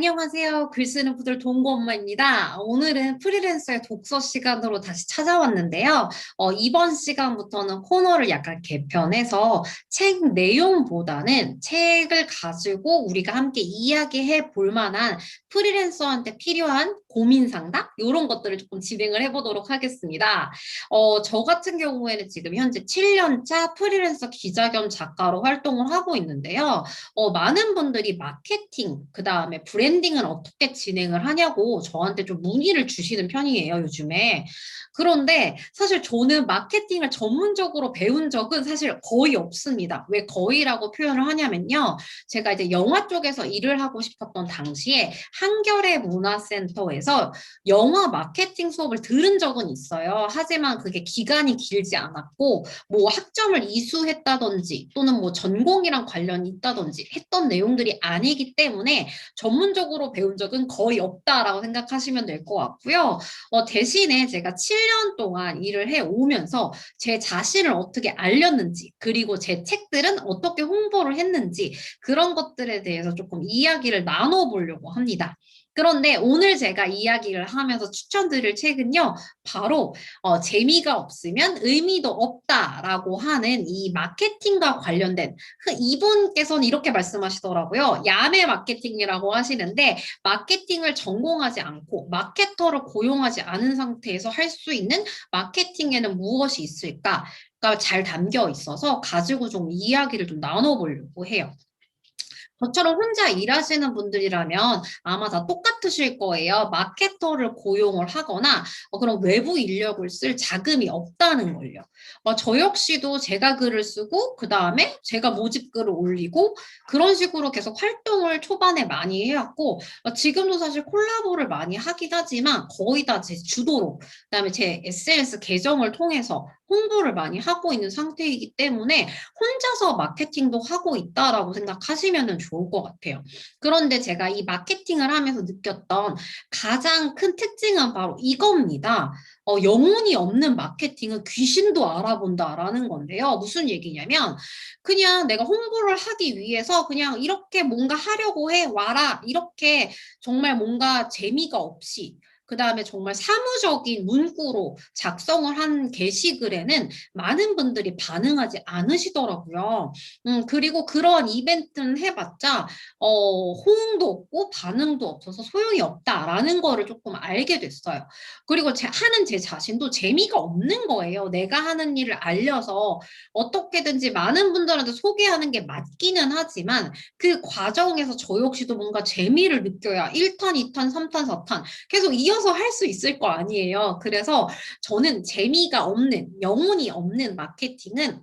안녕하세요. 글 쓰는 푸들 동고 엄마입니다. 오늘은 프리랜서의 독서 시간으로 다시 찾아왔는데요. 이번 시간부터는 코너를 약간 개편해서 책 내용보다는 책을 가지고 우리가 함께 이야기해 볼 만한 프리랜서한테 필요한 고민 상담? 이런 것들을 조금 진행을 해보도록 하겠습니다. 저 같은 경우에는 지금 현재 7년차 프리랜서 기자 겸 작가로 활동을 하고 있는데요. 많은 분들이 마케팅, 그 다음에 브랜딩은 어떻게 진행을 하냐고 저한테 좀 문의를 주시는 편이에요, 요즘에. 그런데 사실 저는 마케팅을 전문적으로 배운 적은 사실 거의 없습니다. 왜 거의라고 표현을 하냐면요. 제가 이제 영화 쪽에서 일을 하고 싶었던 당시에 한겨레 문화센터에서 영화 마케팅 수업을 들은 적은 있어요. 하지만 그게 기간이 길지 않았고, 뭐 학점을 이수했다든지 또는 뭐 전공이랑 관련이 있다든지 했던 내용들이 아니기 때문에 전문적으로 배운 적은 거의 없다라고 생각하시면 될 것 같고요. 대신에 제가 7년 동안 일을 해 오면서 제 자신을 어떻게 알렸는지 그리고 제 책들은 어떻게 홍보를 했는지 그런 것들에 대해서 조금 이야기를 나눠보려고 합니다. 그런데 오늘 제가 이야기를 하면서 추천드릴 책은요, 바로 재미가 없으면 의미도 없다라고 하는 이 마케팅과 관련된 이분께서는 이렇게 말씀하시더라고요. 야매 마케팅이라고 하시는데 마케팅을 전공하지 않고 마케터를 고용하지 않은 상태에서 할 수 있는 마케팅에는 무엇이 있을까?가 잘 담겨 있어서 가지고 좀 이야기를 좀 나눠보려고 해요. 저처럼 혼자 일하시는 분들이라면 아마 다 똑같으실 거예요. 마케터를 고용을 하거나 그런 외부 인력을 쓸 자금이 없다는 걸요. 저 역시도 제가 글을 쓰고 그 다음에 제가 모집글을 올리고 그런 식으로 계속 활동을 초반에 많이 해왔고 지금도 사실 콜라보를 많이 하긴 하지만 거의 다 제 주도로 그다음에 제 SNS 계정을 통해서 홍보를 많이 하고 있는 상태이기 때문에 혼자서 마케팅도 하고 있다라고 생각하시면 좋을 것 같아요. 그런데 제가 이 마케팅을 하면서 느꼈던 가장 큰 특징은 바로 이겁니다. 영혼이 없는 마케팅은 귀신도 알아본다라는 건데요. 무슨 얘기냐면 그냥 내가 홍보를 하기 위해서 그냥 이렇게 뭔가 하려고 해 와라 이렇게 정말 뭔가 재미가 없이 그 다음에 정말 사무적인 문구로 작성을 한 게시글에는 많은 분들이 반응하지 않으시더라고요. 그리고 그런 이벤트는 해봤자, 호응도 없고 반응도 없어서 소용이 없다라는 거를 조금 알게 됐어요. 그리고 하는 제 자신도 재미가 없는 거예요. 내가 하는 일을 알려서 어떻게든지 많은 분들한테 소개하는 게 맞기는 하지만 그 과정에서 저 역시도 뭔가 재미를 느껴야 1탄, 2탄, 3탄, 4탄 계속 이어서 할 수 있을 거 아니에요. 그래서 저는 재미가 없는, 영혼이 없는 마케팅은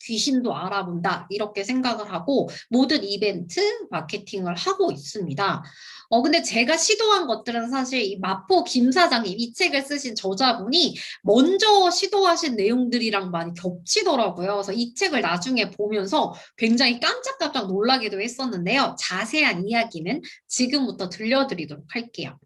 귀신도 알아본다 이렇게 생각을 하고 모든 이벤트 마케팅을 하고 있습니다. 근데 제가 시도한 것들은 사실 이 마포 김 사장님 이 책을 쓰신 저자분이 먼저 시도하신 내용들이랑 많이 겹치더라고요. 그래서 이 책을 나중에 보면서 굉장히 깜짝깜짝 놀라기도 했었는데요. 자세한 이야기는 지금부터 들려드리도록 할게요.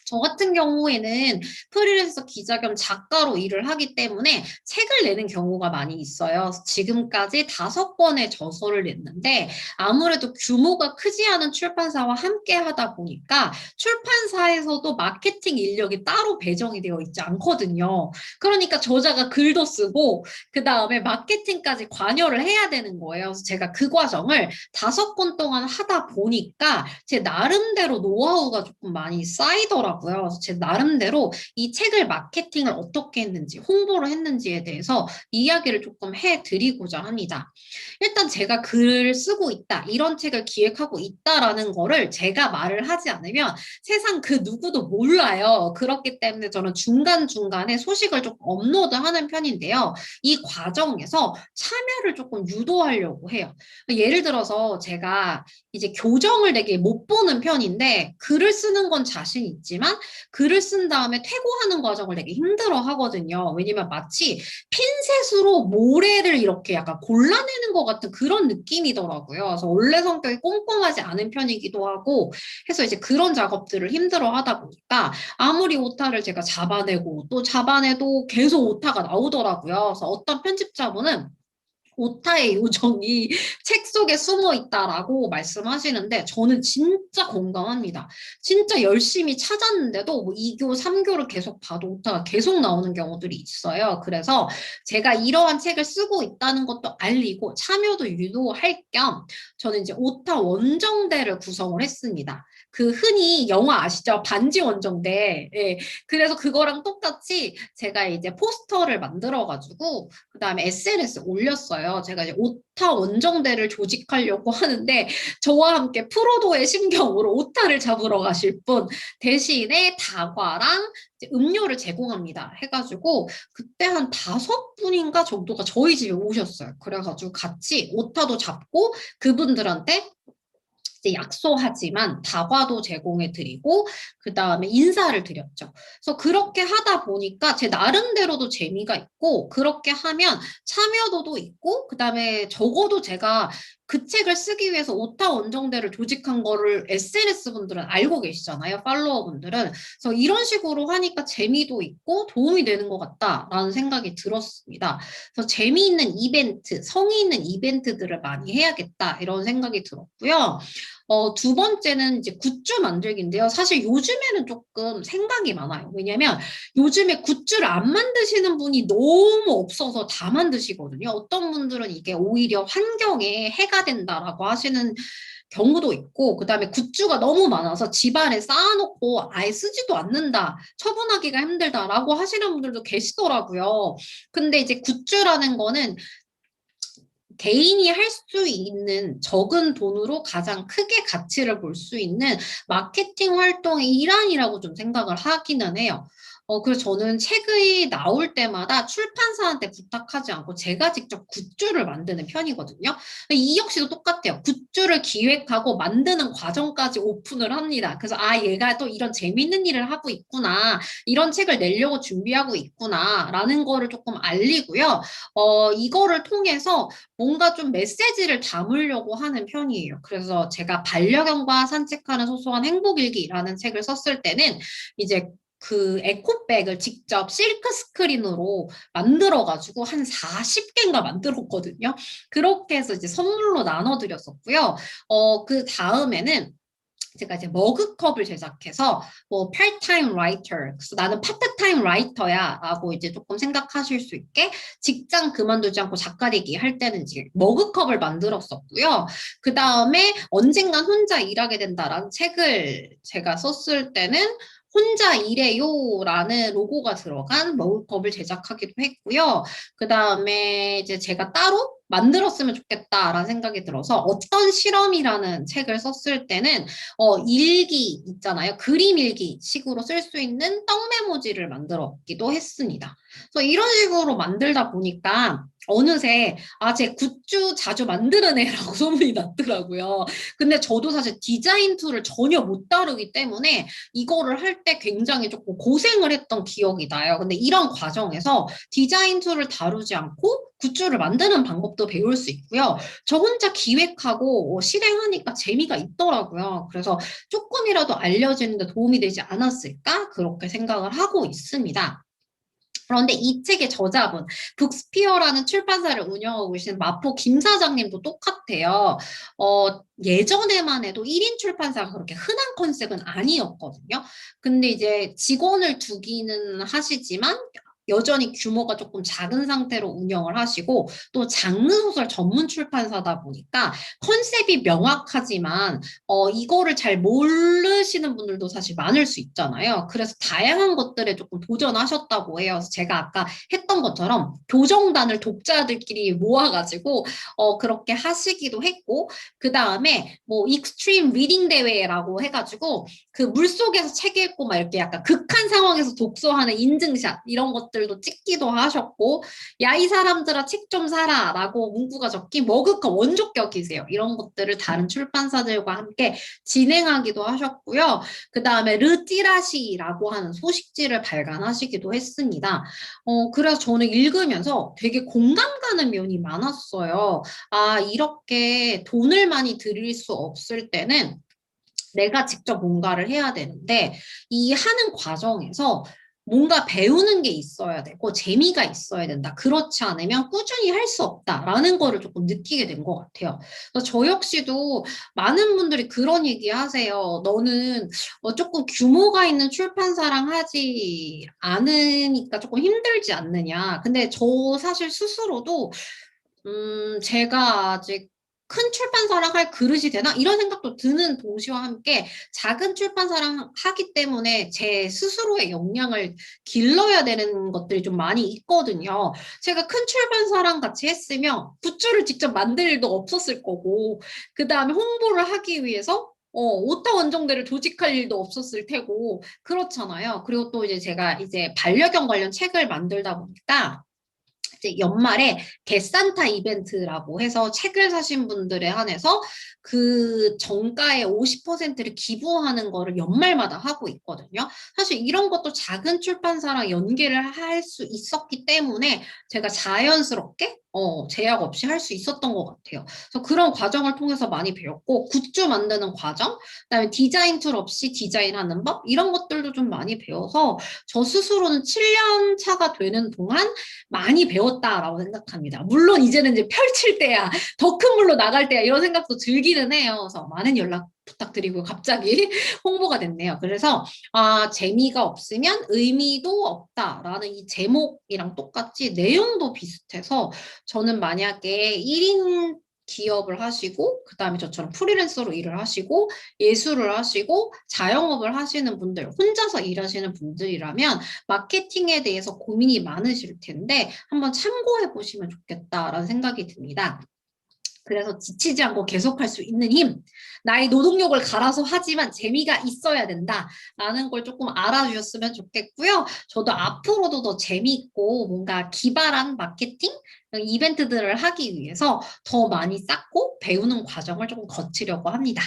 저 같은 경우에는 프리랜서 기자 겸 작가로 일을 하기 때문에 책을 내는 경우가 많이 있어요. 지금까지 5권의 저서를 냈는데 아무래도 규모가 크지 않은 출판사와 함께 하다 보니까 출판사에서도 마케팅 인력이 따로 배정이 되어 있지 않거든요. 그러니까 저자가 글도 쓰고 그 다음에 마케팅까지 관여를 해야 되는 거예요. 그래서 제가 그 과정을 5권 동안 하다 보니까 제 나름대로 노하우가 조금 많이 쌓이더라고요. 그래서 제 나름대로 이 책을 마케팅을 어떻게 했는지, 홍보를 했는지에 대해서 이야기를 조금 해드리고자 합니다. 일단 제가 글을 쓰고 있다, 이런 책을 기획하고 있다라는 거를 제가 말을 하지 않으면 세상 그 누구도 몰라요. 그렇기 때문에 저는 중간중간에 소식을 조금 업로드하는 편인데요. 이 과정에서 참여를 조금 유도하려고 해요. 예를 들어서 제가 이제 교정을 되게 못 보는 편인데 글을 쓰는 건 자신 있지만 글을 쓴 다음에 퇴고하는 과정을 되게 힘들어 하거든요. 왜냐면 마치 핀셋으로 모래를 이렇게 약간 골라내는 것 같은 그런 느낌이더라고요. 그래서 원래 성격이 꼼꼼하지 않은 편이기도 하고 해서 이제 그런 작업들을 힘들어 하다 보니까 아무리 오타를 제가 잡아내고 또 잡아내도 계속 오타가 나오더라고요. 그래서 어떤 편집자분은 오타의 요정이 책 속에 숨어 있다라고 말씀하시는데 저는 진짜 공감합니다. 진짜 열심히 찾았는데도 뭐 2교, 3교를 계속 봐도 오타가 계속 나오는 경우들이 있어요. 그래서 제가 이러한 책을 쓰고 있다는 것도 알리고 참여도 유도할 겸 저는 이제 오타 원정대를 구성을 했습니다. 그 흔히 영화 아시죠? 반지 원정대. 예. 그래서 그거랑 똑같이 제가 이제 포스터를 만들어가지고 그다음에 SNS에 올렸어요. 제가 이제 오타 원정대를 조직하려고 하는데 저와 함께 프로도의 심경으로 오타를 잡으러 가실 분 대신에 다과랑 이제 음료를 제공합니다. 해가지고 그때 한 5분인가 정도가 저희 집에 오셨어요. 그래가지고 같이 오타도 잡고 그분들한테 이제 약소하지만 다과도 제공해 드리고 그 다음에 인사를 드렸죠. 그래서 그렇게 하다 보니까 제 나름대로도 재미가 있고 그렇게 하면 참여도도 있고 그 다음에 적어도 제가 그 책을 쓰기 위해서 오타 원정대를 조직한 거를 SNS 분들은 알고 계시잖아요. 팔로워 분들은. 그래서 이런 식으로 하니까 재미도 있고 도움이 되는 것 같다라는 생각이 들었습니다. 그래서 재미있는 이벤트, 성의 있는 이벤트들을 많이 해야겠다 이런 생각이 들었고요. 두 번째는 이제 굿즈 만들기인데요. 사실 요즘에는 조금 생각이 많아요. 왜냐면 요즘에 굿즈를 안 만드시는 분이 너무 없어서 다 만드시거든요. 어떤 분들은 이게 오히려 환경에 해가 된다라고 하시는 경우도 있고, 그 다음에 굿즈가 너무 많아서 집안에 쌓아놓고 아예 쓰지도 않는다, 처분하기가 힘들다라고 하시는 분들도 계시더라고요. 근데 이제 굿즈라는 거는 개인이 할 수 있는 적은 돈으로 가장 크게 가치를 볼 수 있는 마케팅 활동의 일환이라고 좀 생각을 하기는 해요. 그래서 저는 책이 나올 때마다 출판사한테 부탁하지 않고 제가 직접 굿즈를 만드는 편이거든요. 이 역시도 똑같아요. 굿즈를 기획하고 만드는 과정까지 오픈을 합니다. 그래서 아, 얘가 또 이런 재밌는 일을 하고 있구나. 이런 책을 내려고 준비하고 있구나. 라는 거를 조금 알리고요. 이거를 통해서 뭔가 좀 메시지를 담으려고 하는 편이에요. 그래서 제가 반려견과 산책하는 소소한 행복일기라는 책을 썼을 때는 이제 그 에코백을 직접 실크 스크린으로 만들어가지고 한 40개인가 만들었거든요. 그렇게 해서 이제 선물로 나눠드렸었고요. 그 다음에는 제가 이제 머그컵을 제작해서 뭐 part-time writer, 그래서 나는 파트타임 라이터야 라고 이제 조금 생각하실 수 있게 직장 그만두지 않고 작가되기 할 때는 이제 머그컵을 만들었었고요. 그 다음에 언젠간 혼자 일하게 된다라는 책을 제가 썼을 때는 혼자 일해요라는 로고가 들어간 머그컵을 제작하기도 했고요. 그 다음에 이제 제가 따로 만들었으면 좋겠다라는 생각이 들어서 어떤 실험이라는 책을 썼을 때는 일기 있잖아요. 그림 일기 식으로 쓸 수 있는 떡 메모지를 만들었기도 했습니다. 그래서 이런 식으로 만들다 보니까 어느새 제 굿즈 자주 만드는 애라고 소문이 났더라고요. 근데 저도 사실 디자인 툴을 전혀 못 다루기 때문에 이거를 할 때 굉장히 조금 고생을 했던 기억이 나요. 근데 이런 과정에서 디자인 툴을 다루지 않고 굿즈를 만드는 방법도 배울 수 있고요. 저 혼자 기획하고 실행하니까 재미가 있더라고요. 그래서 조금이라도 알려지는데 도움이 되지 않았을까? 그렇게 생각을 하고 있습니다. 그런데 이 책의 저자분, 북스피어라는 출판사를 운영하고 계신 마포 김 사장님도 똑같아요. 예전에만 해도 1인 출판사가 그렇게 흔한 컨셉은 아니었거든요. 근데 이제 직원을 두기는 하시지만 여전히 규모가 조금 작은 상태로 운영을 하시고 또 장르 소설 전문 출판사다 보니까 컨셉이 명확하지만 이거를 잘 모르시는 분들도 사실 많을 수 있잖아요. 그래서 다양한 것들에 조금 도전하셨다고 해요. 그래서 제가 아까 했던 것처럼 교정단을 독자들끼리 모아가지고 그렇게 하시기도 했고 그 다음에 뭐 익스트림 리딩 대회라고 해가지고 그 물속에서 책 읽고 막 이렇게 약간 극한 상황에서 독서하는 인증샷 이런 것들도 찍기도 하셨고 야 이 사람들아 책 좀 사라 라고 문구가 적힌 머그컵 원조격이세요. 이런 것들을 다른 출판사들과 함께 진행하기도 하셨고요. 그 다음에 르띠라시라고 하는 소식지를 발간하시기도 했습니다. 그래서 저는 읽으면서 되게 공감 가는 면이 많았어요. 아, 이렇게 돈을 많이 들일 수 없을 때는 내가 직접 뭔가를 해야 되는데 이 하는 과정에서 뭔가 배우는 게 있어야 되고 재미가 있어야 된다. 그렇지 않으면 꾸준히 할 수 없다라는 거를 조금 느끼게 된 것 같아요. 그래서 저 역시도 많은 분들이 그런 얘기 하세요. 너는 조금 규모가 있는 출판사랑 하지 않으니까 조금 힘들지 않느냐. 근데 저 사실 스스로도 제가 아직 큰 출판사랑 할 그릇이 되나? 이런 생각도 드는 동시와 함께 작은 출판사랑 하기 때문에 제 스스로의 역량을 길러야 되는 것들이 좀 많이 있거든요. 제가 큰 출판사랑 같이 했으면 굿즈를 직접 만들 일도 없었을 거고, 그 다음에 홍보를 하기 위해서 오타 원정대를 조직할 일도 없었을 테고, 그렇잖아요. 그리고 또 이제 제가 이제 반려견 관련 책을 만들다 보니까 이제 연말에 개산타 이벤트라고 해서 책을 사신 분들에 한해서 그 정가의 50%를 기부하는 거를 연말마다 하고 있거든요. 사실 이런 것도 작은 출판사랑 연계를 할 수 있었기 때문에 제가 자연스럽게 제약 없이 할 수 있었던 것 같아요. 그래서 그런 과정을 통해서 많이 배웠고 굿즈 만드는 과정, 그다음에 디자인 툴 없이 디자인하는 법 이런 것들도 좀 많이 배워서 저 스스로는 7년 차가 되는 동안 많이 배웠다라고 생각합니다. 물론 이제는 이제 펼칠 때야, 더 큰 물로 나갈 때야 이런 생각도 들기는 해요. 그래서 많은 연락 부탁드리고 갑자기 홍보가 됐네요. 그래서 재미가 없으면 의미도 없다라는 이 제목이랑 똑같이 내용도 비슷해서 저는 만약에 1인 기업을 하시고 그다음에 저처럼 프리랜서로 일을 하시고 예술을 하시고 자영업을 하시는 분들 혼자서 일하시는 분들이라면 마케팅에 대해서 고민이 많으실 텐데 한번 참고해 보시면 좋겠다라는 생각이 듭니다. 그래서 지치지 않고 계속할 수 있는 힘, 나의 노동력을 갈아서 하지만 재미가 있어야 된다라는 걸 조금 알아주셨으면 좋겠고요. 저도 앞으로도 더 재미있고 뭔가 기발한 마케팅, 이벤트들을 하기 위해서 더 많이 쌓고 배우는 과정을 조금 거치려고 합니다.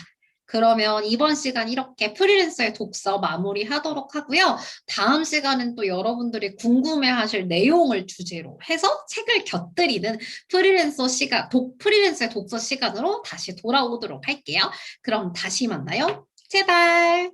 그러면 이번 시간 이렇게 프리랜서의 독서 마무리하도록 하고요. 다음 시간은 또 여러분들이 궁금해하실 내용을 주제로 해서 책을 곁들이는 프리랜서의 독서 시간으로 다시 돌아오도록 할게요. 그럼 다시 만나요. 제발.